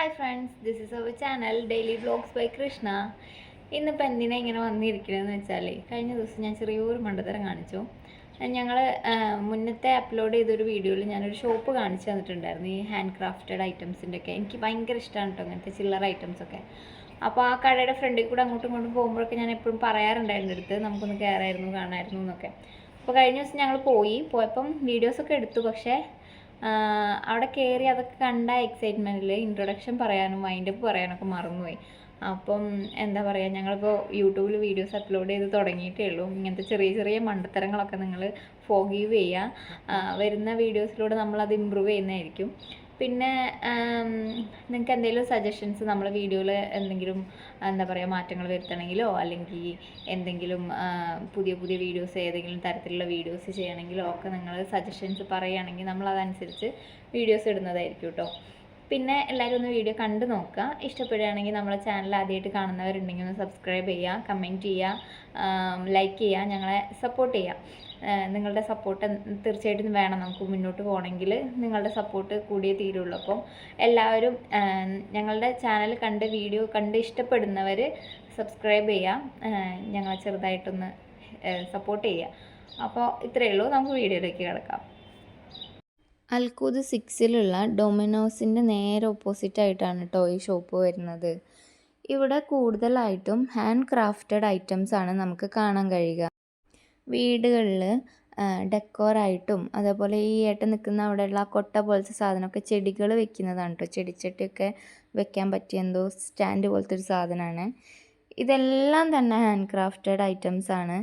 Hi friends, this is our channel daily vlogs by Krishna. ഇന്നിപ്പോൾ എന്തിനാ ഇങ്ങനെ വന്നിരിക്കണമെന്ന് വെച്ചാൽ, കഴിഞ്ഞ ദിവസം ഞാൻ ചെറിയൊരു മണ്ടത്തരം കാണിച്ചു. ഞങ്ങൾ മുന്നത്തെ അപ്ലോഡ് ചെയ്തൊരു വീഡിയോയിൽ ഞാനൊരു ഷോപ്പ് കാണിച്ചു തന്നിട്ടുണ്ടായിരുന്നു, ഈ ഹാൻഡ് ക്രാഫ്റ്റഡ് ഐറ്റംസിൻ്റെ ഒക്കെ. എനിക്ക് ഭയങ്കര ഇഷ്ടമാണ് കേട്ടോ അങ്ങനത്തെ ചില്ലറ ഐറ്റംസൊക്കെ. അപ്പോൾ ആ കടയുടെ ഫ്രണ്ടിൽ കൂടെ അങ്ങോട്ടും ഇങ്ങോട്ടും പോകുമ്പോഴൊക്കെ ഞാൻ എപ്പോഴും പറയാറുണ്ടായിരുന്നു അടുത്ത് നമുക്കൊന്ന് കയറായിരുന്നു കാണായിരുന്നു എന്നൊക്കെ. അപ്പോൾ കഴിഞ്ഞ ദിവസം ഞങ്ങൾ പോയപ്പം വീഡിയോസൊക്കെ എടുത്തു. പക്ഷേ അവിടെ കയറി അതൊക്കെ കണ്ട എക്സൈറ്റ്മെൻറ്റിൽ ഇൻട്രൊഡക്ഷൻ പറയാനും വൈൻഡപ്പ് പറയാനൊക്കെ മറന്നുപോയി. അപ്പം എന്താ പറയുക, ഞങ്ങളിപ്പോൾ യൂട്യൂബിൽ വീഡിയോസ് അപ്ലോഡ് ചെയ്ത് തുടങ്ങിയിട്ടേ ഉള്ളൂ. ഇങ്ങനത്തെ ചെറിയ ചെറിയ മണ്ടത്തരങ്ങളൊക്കെ നിങ്ങൾ ഫോർഗീവ് ചെയ്യുക. വരുന്ന വീഡിയോസിലൂടെ നമ്മളത് ഇമ്പ്രൂവ് ചെയ്യുന്നതായിരിക്കും. പിന്നെ നിങ്ങൾക്ക് എന്തെങ്കിലും സജഷൻസ് നമ്മളെ വീഡിയോയിൽ എന്തെങ്കിലും എന്താ പറയുക മാറ്റങ്ങൾ വരുത്തണമെങ്കിലോ, അല്ലെങ്കിൽ എന്തെങ്കിലും പുതിയ പുതിയ വീഡിയോസ് ഏതെങ്കിലും തരത്തിലുള്ള വീഡിയോസ് ചെയ്യണമെങ്കിലോ ഒക്കെ നിങ്ങൾ സജഷൻസ് പറയുകയാണെങ്കിൽ നമ്മളതനുസരിച്ച് വീഡിയോസ് ഇടുന്നതായിരിക്കും കേട്ടോ. പിന്നെ എല്ലാവരും ഒന്ന് വീഡിയോ കണ്ടു നോക്കുക. ഇഷ്ടപ്പെടുകയാണെങ്കിൽ നമ്മളെ ചാനൽ ആദ്യമായിട്ട് കാണുന്നവരുണ്ടെങ്കിൽ ഒന്ന് സബ്സ്ക്രൈബ് ചെയ്യുക, കമൻറ്റ് ചെയ്യുക, ലൈക്ക് ചെയ്യുക, ഞങ്ങളെ സപ്പോർട്ട് ചെയ്യുക. നിങ്ങളുടെ സപ്പോർട്ട് തീർച്ചയായിട്ടും വേണം നമുക്ക് മുന്നോട്ട് പോകണമെങ്കിൽ. നിങ്ങളുടെ സപ്പോർട്ട് കൂടിയേ തീരുള്ളൂ. അപ്പം എല്ലാവരും ഞങ്ങളുടെ ചാനൽ വീഡിയോ കണ്ട് ഇഷ്ടപ്പെടുന്നവർ സബ്സ്ക്രൈബ് ചെയ്യുക, ഞങ്ങളെ ചെറുതായിട്ടൊന്ന് സപ്പോർട്ട് ചെയ്യുക. അപ്പോൾ ഇത്രയേ ഉള്ളൂ, നമുക്ക് വീഡിയോയിലേക്ക് കിടക്കാം. അൽക്കൂദ് 6-ലുള്ള ഡൊമിനോസിൻ്റെ നേരെ ഓപ്പോസിറ്റായിട്ടാണ് കേട്ടോ ഈ ഷോപ്പ് വരുന്നത്. ഇവിടെ കൂടുതലായിട്ടും ഹാൻഡ് ക്രാഫ്റ്റഡ് ഐറ്റംസ് ആണ് നമുക്ക് കാണാൻ കഴിയുക. വീടുകളിൽ ഡെക്കോറായിട്ടും അതേപോലെ ഈ ഏട്ടൻ നിൽക്കുന്ന അവിടെയുള്ള കൊട്ട പോലത്തെ സാധനമൊക്കെ ചെടികൾ വെക്കുന്നതാണ് കേട്ടോ. ചെടിച്ചട്ടിയൊക്കെ വെക്കാൻ പറ്റിയ എന്തോ സ്റ്റാൻഡ് പോലത്തെ ഒരു സാധനമാണ്. ഇതെല്ലാം തന്നെ ഹാൻഡ് ക്രാഫ്റ്റഡ് ഐറ്റംസ് ആണ്.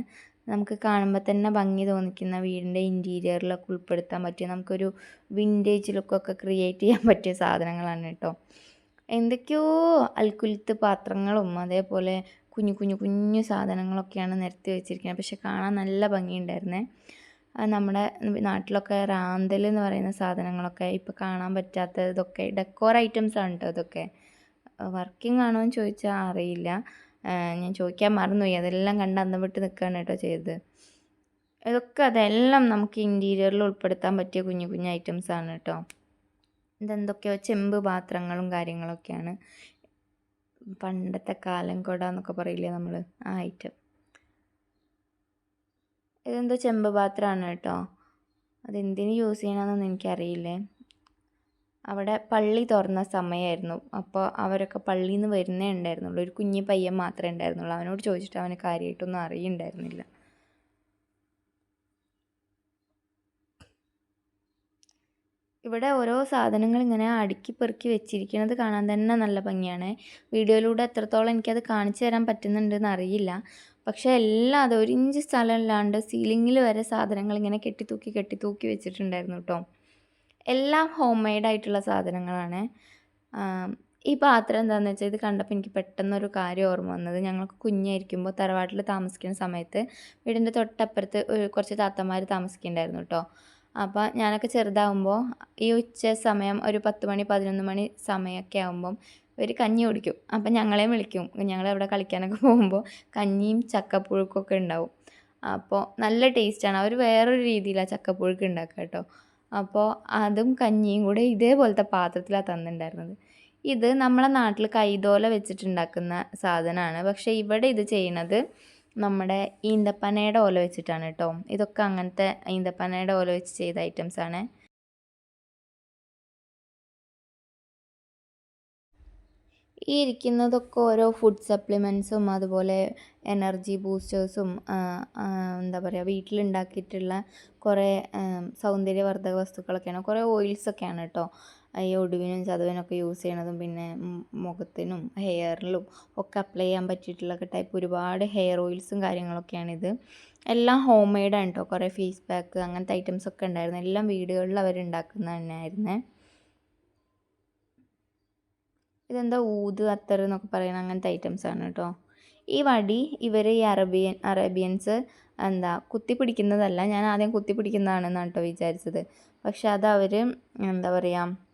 നമുക്ക് കാണുമ്പോൾ തന്നെ ഭംഗി തോന്നിക്കുന്ന വീടിൻ്റെ ഇൻറ്റീരിയറിലൊക്കെ ഉൾപ്പെടുത്താൻ പറ്റിയ നമുക്കൊരു വിൻറ്റേജ് ലുക്കൊക്കെ ക്രിയേറ്റ് ചെയ്യാൻ പറ്റിയ സാധനങ്ങളാണ് കേട്ടോ. എന്തൊക്കെയോ അൽക്കുലത്ത് പാത്രങ്ങളും അതേപോലെ കുഞ്ഞു കുഞ്ഞു കുഞ്ഞു സാധനങ്ങളൊക്കെയാണ് നിരത്തി വെച്ചിരിക്കുന്നത്. പക്ഷെ കാണാൻ നല്ല ഭംഗിയുണ്ടായിരുന്നേ. നമ്മുടെ നാട്ടിലൊക്കെ റാന്തൽ എന്ന് പറയുന്ന സാധനങ്ങളൊക്കെ ഇപ്പോൾ കാണാൻ പറ്റാത്ത ഇതൊക്കെ ഡെക്കോർ ഐറ്റംസ് ആണ് കേട്ടോ. ഇതൊക്കെ വർക്കിംഗ് ആണോ എന്ന് ചോദിച്ചാൽ അറിയില്ല, ഞാൻ ചോദിക്കാൻ മറന്നുപോയി. അതെല്ലാം കണ്ട് അന്തം വിട്ട് നിൽക്കുകയാണ് കേട്ടോ ചെയ്തത്. അതെല്ലാം നമുക്ക് ഇൻറ്റീരിയറിൽ ഉൾപ്പെടുത്താൻ പറ്റിയ കുഞ്ഞു കുഞ്ഞു ഐറ്റംസ് ആണ് കേട്ടോ. ഇതെന്തൊക്കെയോ ചെമ്പ് പാത്രങ്ങളും കാര്യങ്ങളൊക്കെയാണ്. പണ്ടത്തെ കാലം കൊട എന്നൊക്കെ പറയില്ലേ നമ്മൾ, ആ ഐറ്റം. ഇതെന്തോ ചെമ്പ് പാത്രമാണ് കേട്ടോ. അതെന്തിന് യൂസ് ചെയ്യണമെന്നൊന്നും എനിക്കറിയില്ലേ. അവിടെ പള്ളി തുറന്ന സമയമായിരുന്നു. അപ്പോൾ അവരൊക്കെ പള്ളിയിൽ നിന്ന് വരുന്നേ ഉണ്ടായിരുന്നുള്ളൂ. ഒരു കുഞ്ഞു പയ്യൻ മാത്രമേ ഉണ്ടായിരുന്നുള്ളൂ. അവനോട് ചോദിച്ചിട്ട് അവന് കാര്യമായിട്ടൊന്നും അറിയുന്നുണ്ടായിരുന്നില്ല. ഇവിടെ ഓരോ സാധനങ്ങൾ ഇങ്ങനെ അടുക്കി പെറുക്കി വെച്ചിരിക്കുന്നത് കാണാൻ തന്നെ നല്ല ഭംഗിയാണ്. വീഡിയോയിലൂടെ എത്രത്തോളം എനിക്കത് കാണിച്ചു തരാൻ പറ്റുന്നുണ്ടെന്ന് അറിയില്ല. പക്ഷേ എല്ലാം അത് 1 ഇഞ്ച് സ്ഥലം ഇല്ലാണ്ട് സീലിങ്ങിൽ വരെ സാധനങ്ങൾ ഇങ്ങനെ കെട്ടിത്തൂക്കി വെച്ചിട്ടുണ്ടായിരുന്നു കേട്ടോ. എല്ലാം ഹോം മെയ്ഡ് ആയിട്ടുള്ള സാധനങ്ങളാണ്. ഈ പാത്രം എന്താണെന്ന് വെച്ചാൽ ഇത് കണ്ടപ്പോൾ എനിക്ക് പെട്ടെന്നൊരു കാര്യം ഓർമ്മ വന്നത്. ഞങ്ങൾക്ക് കുഞ്ഞായിരിക്കുമ്പോൾ തറവാട്ടിൽ താമസിക്കുന്ന സമയത്ത് വീടിൻ്റെ തൊട്ടപ്പുറത്ത് കുറച്ച് താത്തമാർ താമസിക്കുന്നുണ്ടായിരുന്നു കേട്ടോ. അപ്പോൾ ഞാനൊക്കെ ചെറുതാവുമ്പോൾ ഈ ഉച്ച സമയം ഒരു 10 മണി 11 മണി സമയമൊക്കെ ആകുമ്പം ഒരു കഞ്ഞി കുടിക്കും. അപ്പം ഞങ്ങളെയും വിളിക്കും. ഞങ്ങളെവിടെ കളിക്കാനൊക്കെ പോകുമ്പോൾ കഞ്ഞിയും ചക്കപ്പുഴുക്കൊക്കെ ഉണ്ടാവും. അപ്പോൾ നല്ല ടേസ്റ്റാണ്. അവർ വേറൊരു രീതിയിലാണ് ചക്കപ്പുഴുക്ക് ഉണ്ടാക്കുക കേട്ടോ. അപ്പോൾ അതും കഞ്ഞിയും കൂടെ ഇതേപോലത്തെ പാത്രത്തിലാണ് തന്നിട്ടുണ്ടായിരുന്നത്. ഇത് നമ്മളെ നാട്ടിൽ കൈതോല വെച്ചിട്ടുണ്ടാക്കുന്ന സാധനമാണ്. പക്ഷേ ഇവിടെ ഇത് ചെയ്യണത് നമ്മുടെ ഈന്തപ്പനയുടെ ഓല വെച്ചിട്ടാണ് കേട്ടോ. ഇതൊക്കെ അങ്ങനത്തെ ഈന്തപ്പനയുടെ ഓല വെച്ച് ചെയ്ത ഐറ്റംസാണ്. ഈ ഇരിക്കുന്നതൊക്കെ ഓരോ ഫുഡ് സപ്ലിമെൻറ്റ്സും അതുപോലെ എനർജി ബൂസ്റ്റേഴ്സും എന്താ പറയുക വീട്ടിലുണ്ടാക്കിയിട്ടുള്ള കുറേ സൗന്ദര്യവർദ്ധക വസ്തുക്കളൊക്കെയാണ്. കുറേ ഓയിൽസൊക്കെയാണ് കേട്ടോ. ഈ ഒടുവിനും ചതവിനൊക്കെ യൂസ് ചെയ്യണതും പിന്നെ മുഖത്തിനും ഹെയറിലും ഒക്കെ അപ്ലൈ ചെയ്യാൻ പറ്റിയിട്ടുള്ള ടൈപ്പ് ഒരുപാട് ഹെയർ ഓയിൽസും കാര്യങ്ങളൊക്കെയാണിത്. എല്ലാം ഹോം മെയ്ഡാണ് കേട്ടോ. കുറേ ഫേസ് പാക്ക് അങ്ങനത്തെ ഐറ്റംസൊക്കെ ഉണ്ടായിരുന്നു. എല്ലാം വീടുകളിൽ അവരുണ്ടാക്കുന്ന തന്നെയായിരുന്നേ. ഇതെന്താ ഊത് അത്തർ എന്നൊക്കെ പറയുന്ന അങ്ങനത്തെ ഐറ്റംസാണ് കേട്ടോ. ഈ വടി ഇവർ ഈ അറേബ്യൻസ് കുത്തി പിടിക്കുന്നതല്ല. ഞാൻ ആദ്യം കുത്തി പിടിക്കുന്നതാണെന്നാണ് കേട്ടോ വിചാരിച്ചത്. പക്ഷെ അത് അവർ എന്താ പറയുക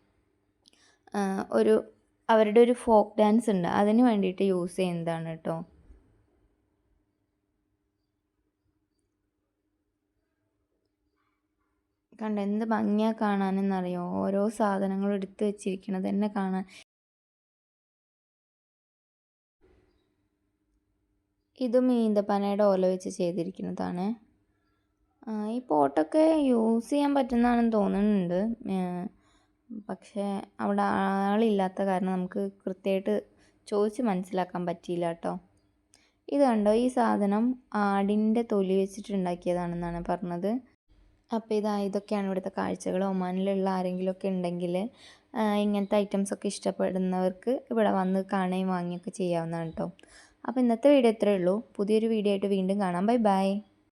അവരുടെ ഒരു ഫോക്ക് ഡാൻസ് ഉണ്ട്, അതിന് വേണ്ടിയിട്ട് യൂസ് ചെയ്യുന്നതാണ് കേട്ടോ. കണ്ട എന്ത് ഭംഗിയാണ് കാണാനെന്നറിയോ. ഓരോ സാധനങ്ങളും എടുത്ത് വെച്ചിരിക്കണത് തന്നെ കാണാൻ ഇതും ഈന്തപ്പനയുടെ ഓല വെച്ച് ചെയ്തിരിക്കുന്നതാണ്. ഈ പോട്ടൊക്കെ യൂസ് ചെയ്യാൻ പറ്റുന്നതാണെന്ന് തോന്നുന്നുണ്ട്. പക്ഷേ അവിടെ ആളില്ലാത്ത കാരണം നമുക്ക് കൃത്യമായിട്ട് ചോദിച്ച് മനസ്സിലാക്കാൻ പറ്റിയില്ല കേട്ടോ. ഇത് കണ്ടോ, ഈ സാധനം ആടിൻ്റെ തൊലി വെച്ചിട്ടുണ്ടാക്കിയതാണെന്നാണ് പറഞ്ഞത്. അപ്പോൾ ഇതൊക്കെയാണ് ഇവിടുത്തെ കാഴ്ചകൾ. ഒമാനിലുള്ള ആരെങ്കിലുമൊക്കെ ഉണ്ടെങ്കിൽ ഇങ്ങനത്തെ ഐറ്റംസൊക്കെ ഇഷ്ടപ്പെടുന്നവർക്ക് ഇവിടെ വന്ന് കാണുകയും വാങ്ങിയൊക്കെ ചെയ്യാവുന്നതാണ് കേട്ടോ. അപ്പോൾ ഇന്നത്തെ വീഡിയോ ഇത്രയേ ഉള്ളൂ. പുതിയൊരു വീഡിയോ ആയിട്ട് വീണ്ടും കാണാം. Bye bye.